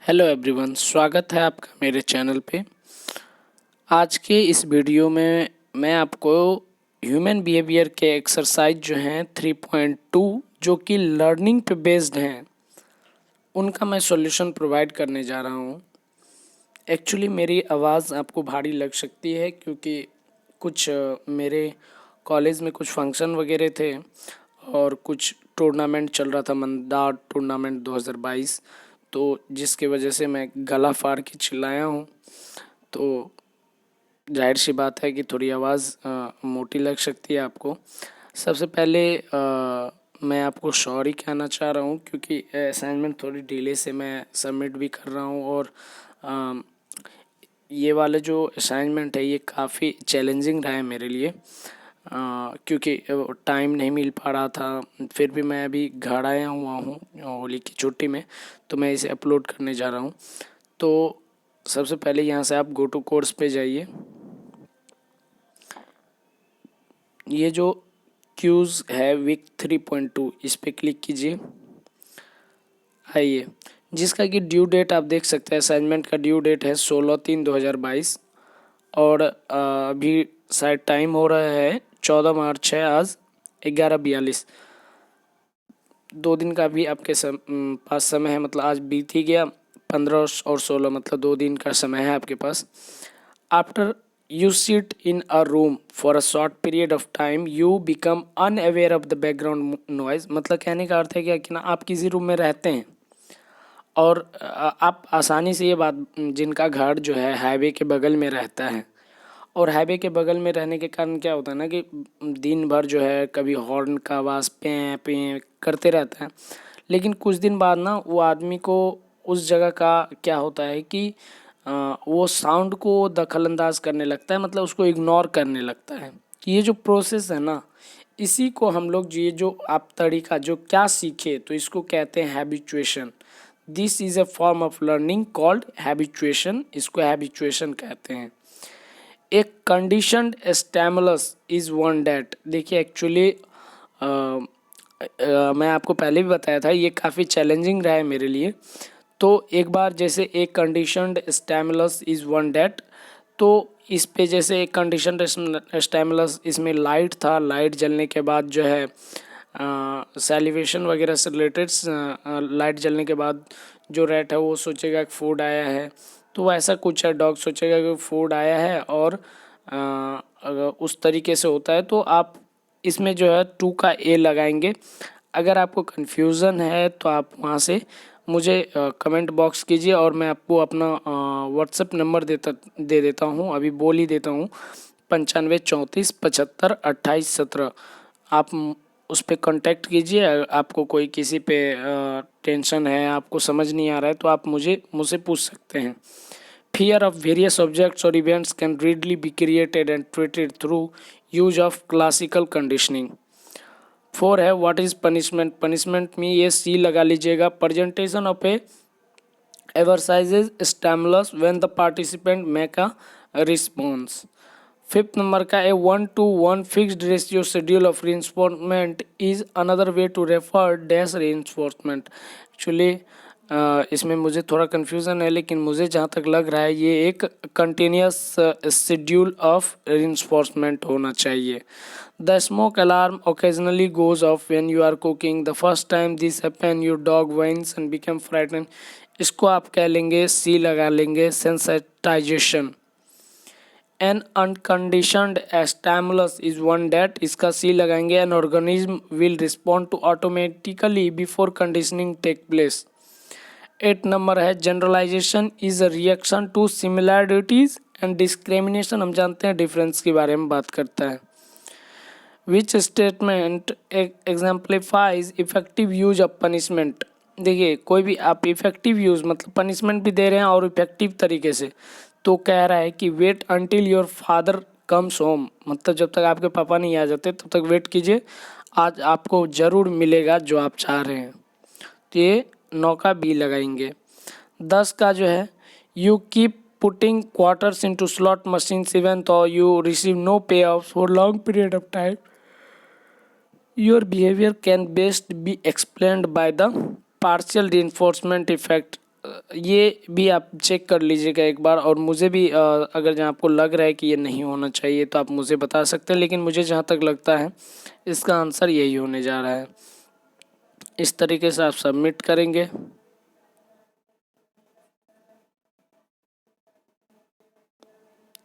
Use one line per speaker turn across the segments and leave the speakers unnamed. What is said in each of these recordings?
Hello everyone, स्वागत है आपका मेरे चैनल पे। आज के इस वीडियो में मैं आपको ह्यूमन बिहेवियर के एक्सरसाइज जो हैं 3.2 जो कि लर्निंग पे बेस्ड हैं उनका मैं सॉल्यूशन प्रोवाइड करने जा रहा हूँ। एक्चुअली मेरी आवाज़ आपको भारी लग सकती है क्योंकि कुछ मेरे कॉलेज में कुछ फंक्शन वगैरह थे और कुछ टूर्नामेंट चल रहा था, मंदार टूर्नामेंट 2022, तो जिसकी वजह से मैं गला फाड़ के चिल्लाया हूँ। तो जाहिर सी बात है कि थोड़ी आवाज़ मोटी लग सकती है आपको। सबसे पहले मैं आपको सॉरी कहना चाह रहा हूँ क्योंकि असाइनमेंट थोड़ी डिले से मैं सबमिट भी कर रहा हूँ और अ, ये वाला जो असाइनमेंट है ये काफ़ी चैलेंजिंग रहा है मेरे लिए, क्योंकि टाइम नहीं मिल पा रहा था। फिर भी मैं अभी घर आया हुआ हूँ होली की छुट्टी में, तो मैं इसे अपलोड करने जा रहा हूँ। तो सबसे पहले यहाँ से आप गो टू कोर्स पे जाइए। ये जो क्यूज़ है वीक 3.2 इस पे क्लिक कीजिए। आइए, जिसका कि ड्यू डेट आप देख सकते हैं, असाइनमेंट का ड्यू डेट है 16/3/2022 और अभी शायद टाइम हो रहा है 14 मार्च है आज 11:42। 2 दिन का भी आपके पास समय है, मतलब आज बीत ही गया। 15 और 16 मतलब 2 दिन का समय है आपके पास। After you sit in a room for a short period of time you become unaware of the background noise। मतलब कहने का अर्थ है क्या कि ना आप किसी रूम में रहते हैं और आप आसानी से ये बात, जिनका घर जो है हाईवे के बगल में रहता है और हाईवे के बगल में रहने के कारण क्या होता है ना कि दिन भर जो है कभी हॉर्न का आवाज़ पें पें करते रहता है, लेकिन कुछ दिन बाद ना वो आदमी को उस जगह का क्या होता है कि वो साउंड को दखलंदाज करने लगता है, मतलब उसको इग्नोर करने लगता है। ये जो प्रोसेस है ना, इसी को हम लोग ये जो आप तरीका जो क्या सीखे तो इसको कहते हैं habituation. This is a form of learning called habituation, इसको हैबिचुएशन कहते हैं। एक conditioned stimulus is one that, देखिए एक्चुअली मैं आपको पहले भी बताया था ये काफ़ी चैलेंजिंग रहा है मेरे लिए। तो एक बार जैसे एक conditioned stimulus is one that, तो इस पे जैसे एक कंडीशनड स्टिमुलस, इसमें लाइट था, लाइट जलने के बाद जो है सैलिवेशन वगैरह से रिलेटेड, लाइट जलने के बाद जो रैट है वो सोचेगा कि फूड आया है, तो वैसा कुछ है। डॉग सोचेगा कि फूड आया है और अगर उस तरीके से होता है तो आप इसमें जो है 2 का ए लगाएंगे। अगर आपको कन्फ्यूज़न है तो आप वहाँ से मुझे कमेंट बॉक्स कीजिए और मैं आपको अपना व्हाट्सएप नंबर दे देता हूँ, अभी बोल ही देता हूँ, 95 34 75 28 17। आप उस पर कांटेक्ट कीजिए। आपको कोई किसी पे टेंशन है, आपको समझ नहीं आ रहा है तो आप मुझसे पूछ सकते हैं। Fear of various objects or events can readily be created and treated through use of classical conditioning। 4 है व्हाट इज़ पनिशमेंट। पनिशमेंट में ये सी लगा लीजिएगा। Presentation of a exercises stimulus when the participant make a response। 5th number का a 1:1 fixed ratio schedule of reinforcement is another way to refer dash reinforcement। Actually इसमें मुझे थोड़ा confusion है, लेकिन मुझे जहाँ तक लग रहा है ये एक कंटिन्यूस शेड्यूल ऑफ reinforcement होना चाहिए। The smoke alarm occasionally goes off when you are cooking। The first time this happen your dog whines and become frightened। इसको आप कह लेंगे, सी लगा लेंगे, sensitization. An unconditioned stimulus is one that, इसका C लगाएंगे। An organism will respond to automatically before conditioning take place. 8 number है generalization is a reaction to similarities and discrimination. हम जानते हैं डिफरेंस के बारे में बात करता है। Which statement exemplifies effective use of punishment. देखिए कोई भी आप इफेक्टिव यूज़ मतलब पनिशमेंट भी दे रहे हैं और इफेक्टिव तरीके से, तो कह रहा है कि wait until your father comes home, मतलब जब तक आपके पापा नहीं आ जाते तब तक वेट कीजिए, आज आपको ज़रूर मिलेगा जो आप चाह रहे हैं। तो ये 9 का बी लगाएंगे। 10 का जो है you keep putting quarters into slot machine even तो यू रिसीव नो पे of for long period of time. Your behaviour can best be explained by the partial reinforcement effect। ये भी आप चेक कर लीजिएगा एक बार, और मुझे भी अगर जहाँ आपको लग रहा है कि ये नहीं होना चाहिए तो आप मुझे बता सकते हैं, लेकिन मुझे जहाँ तक लगता है इसका आंसर यही होने जा रहा है। इस तरीके से आप सबमिट करेंगे।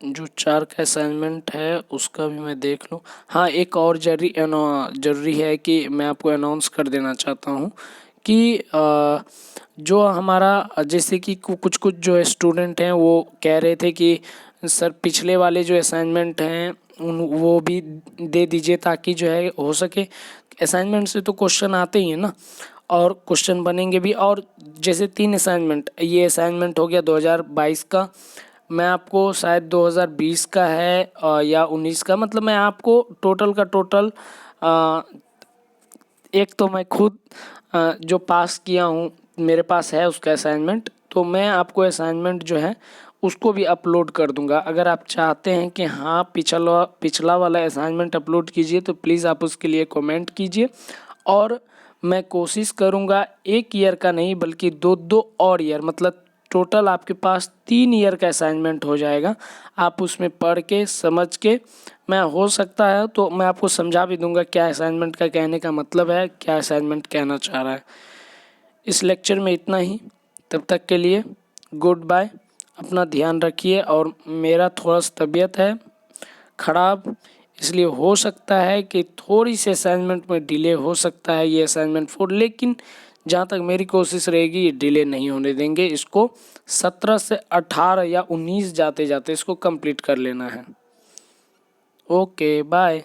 जो 4 का असाइनमेंट है उसका भी मैं देख लूँ। हाँ, एक और ज़रूरी है कि मैं आपको अनाउंस कर देना चाहता हूँ कि जो हमारा जैसे कि कुछ कुछ जो स्टूडेंट हैं वो कह रहे थे कि सर पिछले वाले जो असाइनमेंट हैं उन वो भी दे दीजिए, ताकि जो है हो सके। असाइनमेंट से तो क्वेश्चन आते ही हैं ना, और क्वेश्चन बनेंगे भी। और जैसे 3 असाइनमेंट, ये असाइनमेंट हो गया 2022 का, मैं आपको शायद 2020 का है या 19 का, मतलब मैं आपको टोटल का टोटल एक तो मैं खुद जो पास किया हूँ मेरे पास है उसका असाइनमेंट, तो मैं आपको असाइनमेंट जो है उसको भी अपलोड कर दूंगा। अगर आप चाहते हैं कि हाँ पिछला वाला असाइनमेंट अपलोड कीजिए तो प्लीज़ आप उसके लिए कमेंट कीजिए, और मैं कोशिश करूँगा 1 ईयर का नहीं बल्कि 2-2 और ईयर, मतलब टोटल आपके पास 3 ईयर का असाइनमेंट हो जाएगा। आप उसमें पढ़ के समझ के, मैं हो सकता है तो मैं आपको समझा भी दूंगा क्या असाइनमेंट का कहने का मतलब है, क्या असाइनमेंट कहना चाह रहा है। इस लेक्चर में इतना ही, तब तक के लिए गुड बाय। अपना ध्यान रखिए। और मेरा थोड़ा सा तबीयत है ख़राब, इसलिए हो सकता है कि थोड़ी सी असाइनमेंट में डिले हो सकता है ये असाइनमेंट 4, लेकिन जहाँ तक मेरी कोशिश रहेगी ये डिले नहीं होने देंगे। इसको 17 से 18 या 19 जाते जाते इसको कंप्लीट कर लेना है। Okay bye.